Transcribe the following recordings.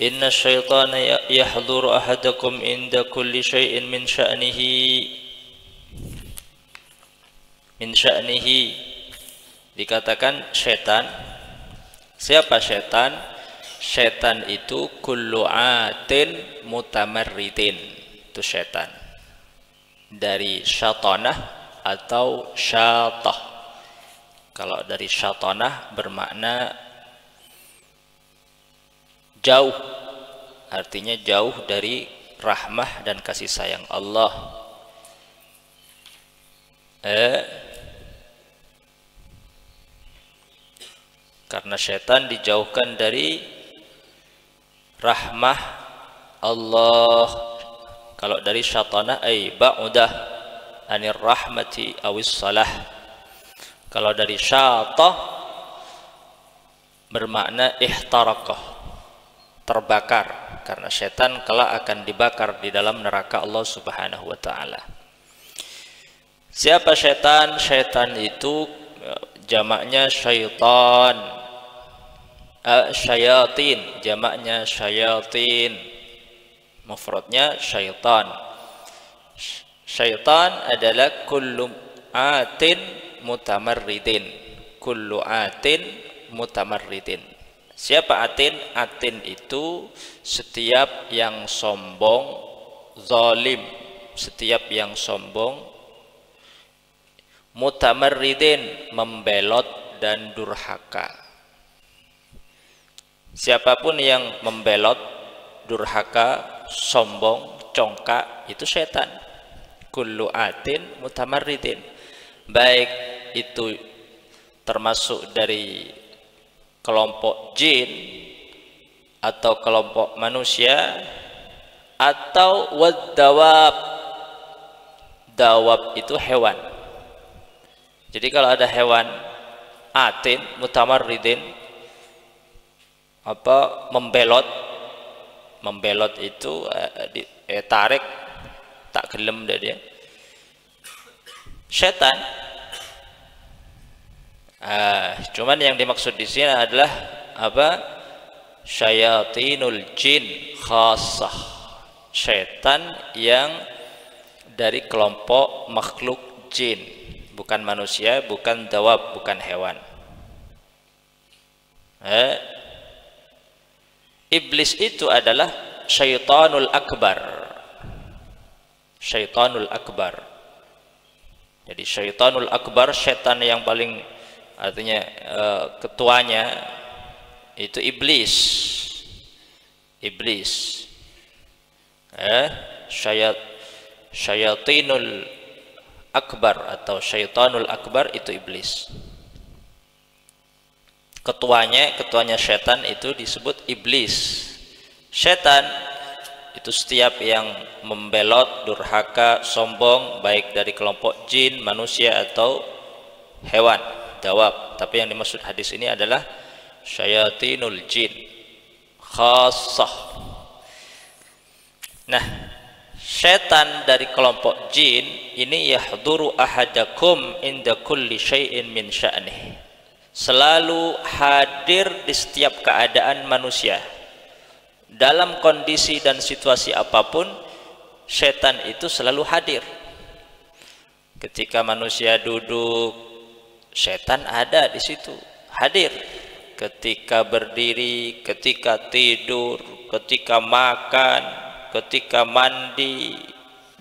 Inna syaitana yahduru ahadakum inda kulli syai'in min sya'nihi. Dikatakan setan. Siapa setan? Setan itu kullu atin mutamarridin. Itu setan. Dari syatanah atau syatah. Kalau dari syatanah bermakna jauh, artinya jauh dari rahmah dan kasih sayang Allah. Karena setan dijauhkan dari rahmah Allah. Kalau dari syatanah ay ba'udah anir rahmati awis salah. Kalau dari syatah bermakna ihtarakah, terbakar, karena setan kelak akan dibakar di dalam neraka Allah Subhanahu wa taala. Siapa setan? Setan itu jamaknya syaitan. Syayatin jamaknya syayatin. Mufradnya syaitan. Syaitan adalah kullu atin mutamarridin. Kullu atin mutamarridin. Siapa atin? Atin itu setiap yang sombong, zalim, setiap yang sombong, mutamarridin, membelot dan durhaka. Siapapun yang membelot, durhaka, sombong, congkak, itu setan. Kullu atin mutamarridin. Baik itu termasuk dari kelompok jin atau kelompok manusia atau wadawab. Dawab itu hewan. Jadi kalau ada hewan atin mutamarridin, apa, membelot itu tarik tak gelem dia setan. Cuman yang dimaksud di sini adalah apa? Syayatinul jin khassah, setan yang dari kelompok makhluk jin, bukan manusia, bukan dawab, bukan hewan. Iblis itu adalah syaitanul akbar. Syaitanul akbar. Jadi syaitanul akbar, setan yang paling, artinya ketuanya itu iblis. Iblis. Syayatinul akbar atau syaitanul akbar itu iblis. Ketuanya setan itu disebut iblis. Setan itu setiap yang membelot, durhaka, sombong, baik dari kelompok jin, manusia atau hewan, dawab. Tapi yang dimaksud hadis ini adalah syayatinul jin khassah. Nah, setan dari kelompok jin ini yahduru ahadakum inda kulli syai'in min sya'nih. Selalu hadir di setiap keadaan manusia. Dalam kondisi dan situasi apapun, setan itu selalu hadir. Ketika manusia duduk, setan ada di situ, hadir. Ketika berdiri, ketika tidur, ketika makan, ketika mandi,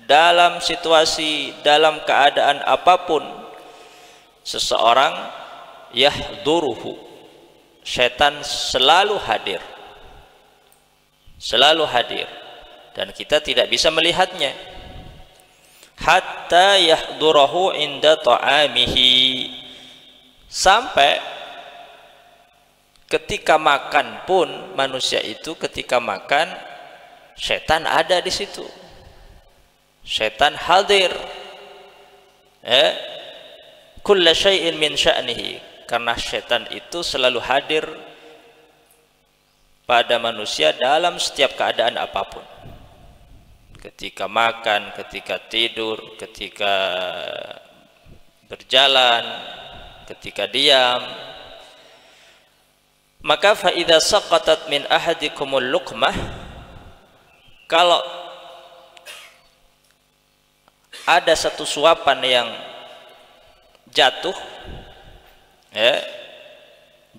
dalam situasi, dalam keadaan apapun, seseorang yahduruhu, setan selalu hadir. Selalu hadir, dan kita tidak bisa melihatnya. Hatta yahdurahu inda ta'amihi, sampai ketika makan pun manusia itu ketika makan, setan ada di situ. Setan hadir. Kulla syai'in min sya'nihi, karena setan itu selalu hadir pada manusia dalam setiap keadaan apapun. Ketika makan, ketika tidur, ketika berjalan, ketika diam. Maka fa idza saqatat min ahadikumul luqmah, kalau ada satu suapan yang jatuh, ya,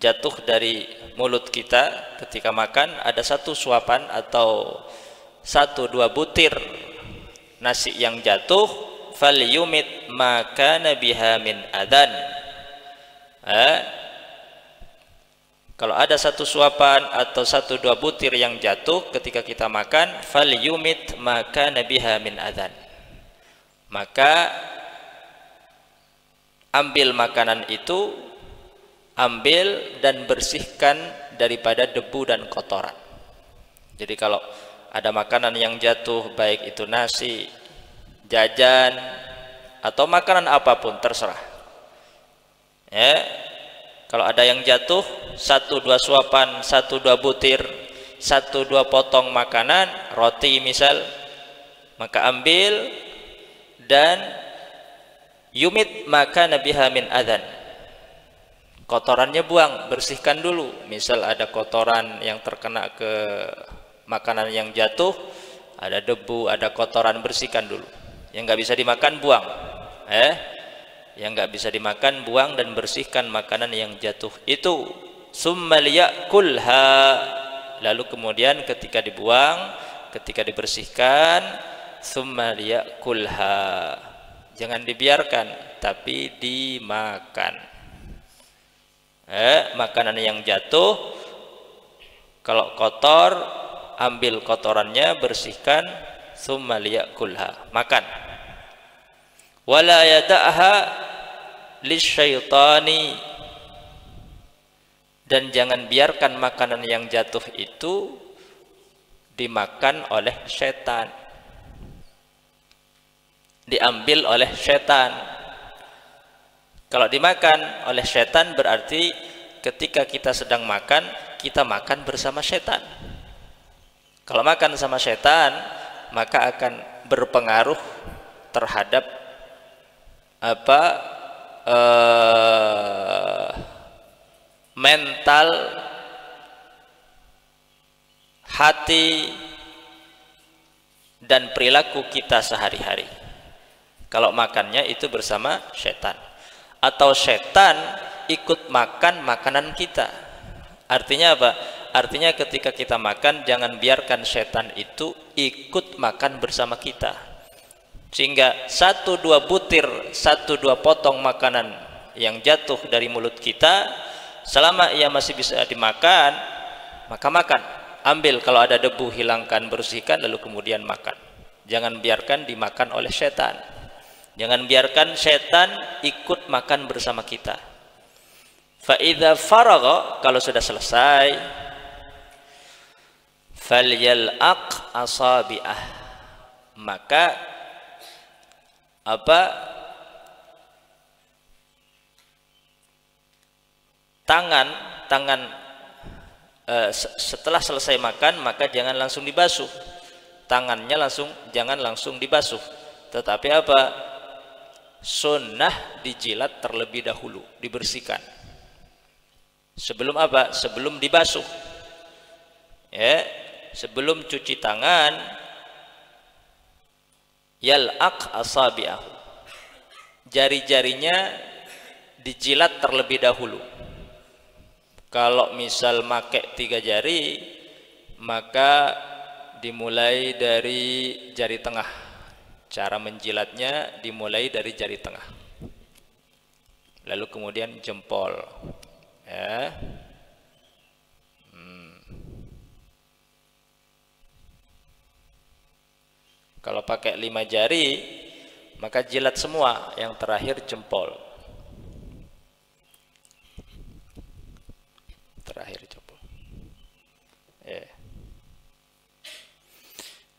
jatuh dari mulut kita ketika makan, ada satu suapan atau satu dua butir nasi yang jatuh, falyumit maka nabiha min adan. Kalau ada satu suapan atau satu dua butir yang jatuh ketika kita makan, falyumit maka nabiha min adan, maka ambil makanan itu, ambil dan bersihkan daripada debu dan kotoran. Jadi kalau ada makanan yang jatuh, baik itu nasi, jajan, atau makanan apapun, terserah, ya, kalau ada yang jatuh, satu dua suapan, satu dua butir, satu dua potong makanan, roti misal, maka ambil dan yumit maka nabiha min adhan, kotorannya buang, bersihkan dulu. Misal ada kotoran yang terkena ke makanan yang jatuh, ada debu, ada kotoran, bersihkan dulu. Yang nggak bisa dimakan buang, yang nggak bisa dimakan buang dan bersihkan makanan yang jatuh itu. Summa liyakulha, lalu kemudian ketika dibuang, ketika dibersihkan, summa liyakulha, jangan dibiarkan tapi dimakan. Makanan yang jatuh kalau kotor, ambil kotorannya, bersihkan, summa liyakulha, makan. Wala yada'ha lisyaitani, dan jangan biarkan makanan yang jatuh itu dimakan oleh setan, diambil oleh setan. Kalau dimakan oleh setan berarti ketika kita sedang makan, kita makan bersama setan. Kalau makan sama setan, maka akan berpengaruh terhadap mental, hati, dan perilaku kita sehari-hari. Kalau makannya itu bersama setan, atau setan ikut makan makanan kita. Artinya apa? Artinya ketika kita makan, jangan biarkan setan itu ikut makan bersama kita, sehingga satu dua butir, satu dua potong makanan yang jatuh dari mulut kita, selama ia masih bisa dimakan, maka makan. Ambil, kalau ada debu hilangkan, bersihkan, lalu kemudian makan. Jangan biarkan dimakan oleh setan. Jangan biarkan setan ikut makan bersama kita. Fa idza faragha, kalau sudah selesai, falyalaq asabi'ah, maka tangan setelah selesai makan, maka jangan langsung dibasuh tangannya, jangan langsung dibasuh, tetapi sunnah dijilat terlebih dahulu, dibersihkan sebelum sebelum dibasuh, ya, sebelum cuci tangan. Yal'aq asabi'ahu, jari-jarinya dijilat terlebih dahulu. Kalau misal make 3 jari, maka dimulai dari jari tengah. Cara menjilatnya dimulai dari jari tengah, lalu kemudian jempol, ya. Kalau pakai 5 jari, maka jilat semua, yang terakhir jempol. Terakhir jempol.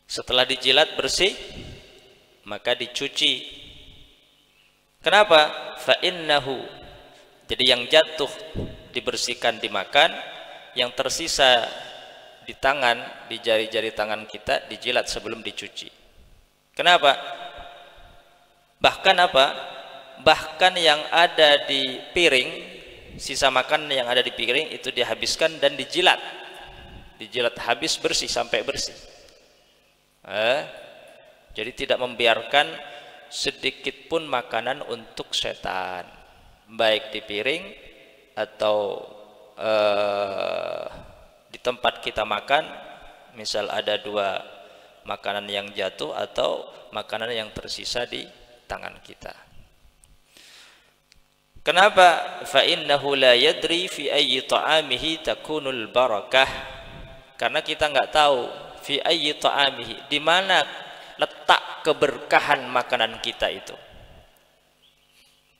Setelah dijilat bersih, maka dicuci. Kenapa? Fa innahu, jadi yang jatuh dibersihkan, dimakan, yang tersisa di tangan, di jari-jari tangan kita dijilat sebelum dicuci. Kenapa? Bahkan bahkan yang ada di piring, sisa makan yang ada di piring itu dihabiskan dan dijilat habis, bersih sampai bersih. Jadi tidak membiarkan sedikit pun makanan untuk setan, baik di piring atau di tempat kita makan, misal ada 2 makanan yang jatuh atau makanan yang tersisa di tangan kita. Kenapa? Fa innahu la yadri fi ayyi ta'amihi takunul barakah. Karena kita nggak tahu fi ayyi ta'amihi, di mana letak keberkahan makanan kita itu.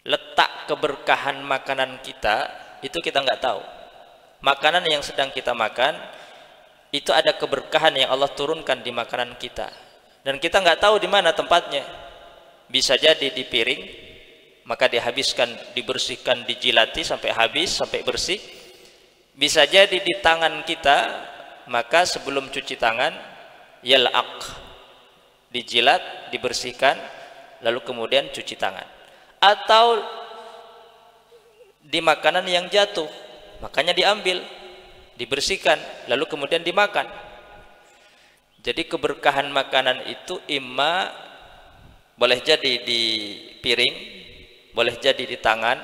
Letak keberkahan makanan kita itu kita nggak tahu. Makanan yang sedang kita makan itu ada keberkahan yang Allah turunkan di makanan kita, dan kita nggak tahu di mana tempatnya. Bisa jadi di piring, maka dihabiskan, dibersihkan, dijilati sampai habis, sampai bersih. Bisa jadi di tangan kita, maka sebelum cuci tangan yal'aq, dijilat, dibersihkan, lalu kemudian cuci tangan. Atau di makanan yang jatuh, makanya diambil, dibersihkan, lalu kemudian dimakan. Jadi keberkahan makanan itu imma boleh jadi di piring, boleh jadi di tangan,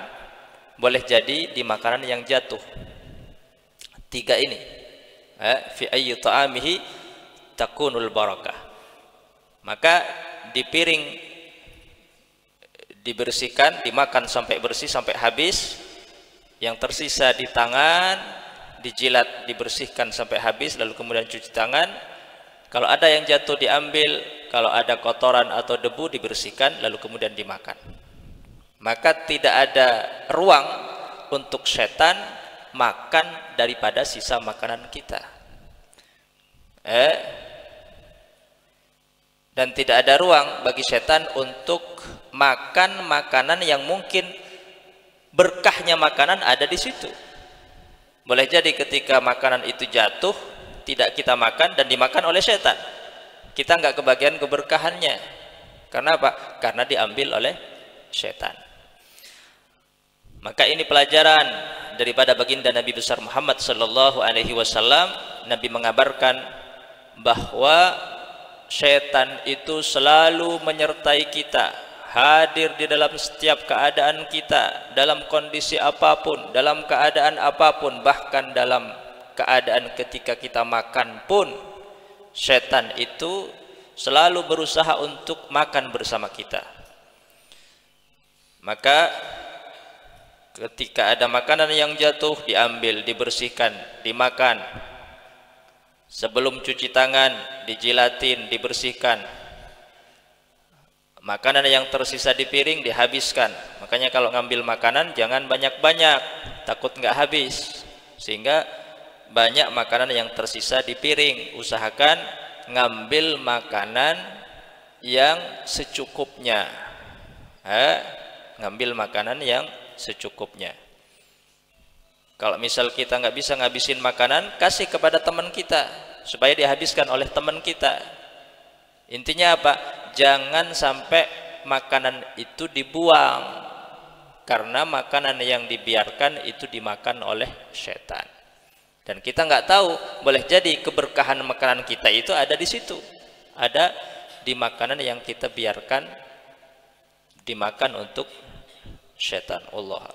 boleh jadi di makanan yang jatuh. 3 ini, fi ayyi ta'amihi takunul barakah. Maka di piring dibersihkan, dimakan sampai bersih, sampai habis. Yang tersisa di tangan dijilat, dibersihkan sampai habis, lalu kemudian cuci tangan. Kalau ada yang jatuh diambil, kalau ada kotoran atau debu dibersihkan, lalu kemudian dimakan. Maka tidak ada ruang untuk setan makan daripada sisa makanan kita. Dan tidak ada ruang bagi setan untuk makan makanan yang mungkin berkahnya makanan ada di situ. Boleh jadi ketika makanan itu jatuh, tidak kita makan dan dimakan oleh setan, kita nggak kebagian keberkahannya. Karena apa? Karena diambil oleh setan. Maka ini pelajaran daripada baginda Nabi besar Muhammad sallallahu alaihi wasallam. Nabi mengabarkan bahwa setan itu selalu menyertai kita, hadir di dalam setiap keadaan kita, dalam kondisi apapun, dalam keadaan apapun, bahkan dalam keadaan ketika kita makan pun setan itu selalu berusaha untuk makan bersama kita. Maka ketika ada makanan yang jatuh, diambil, dibersihkan, dimakan. Sebelum cuci tangan, dijilatin, dibersihkan. Makanan yang tersisa di piring dihabiskan. Makanya kalau ngambil makanan jangan banyak-banyak, takut nggak habis. Sehingga banyak makanan yang tersisa di piring. Usahakan ngambil makanan yang secukupnya. Ngambil makanan yang secukupnya. Kalau misal kita nggak bisa ngabisin makanan, kasih kepada teman kita supaya dihabiskan oleh teman kita. Intinya apa? Jangan sampai makanan itu dibuang, karena makanan yang dibiarkan itu dimakan oleh setan. Dan kita nggak tahu, boleh jadi keberkahan makanan kita itu ada di situ, ada di makanan yang kita biarkan dimakan untuk setan. Allah.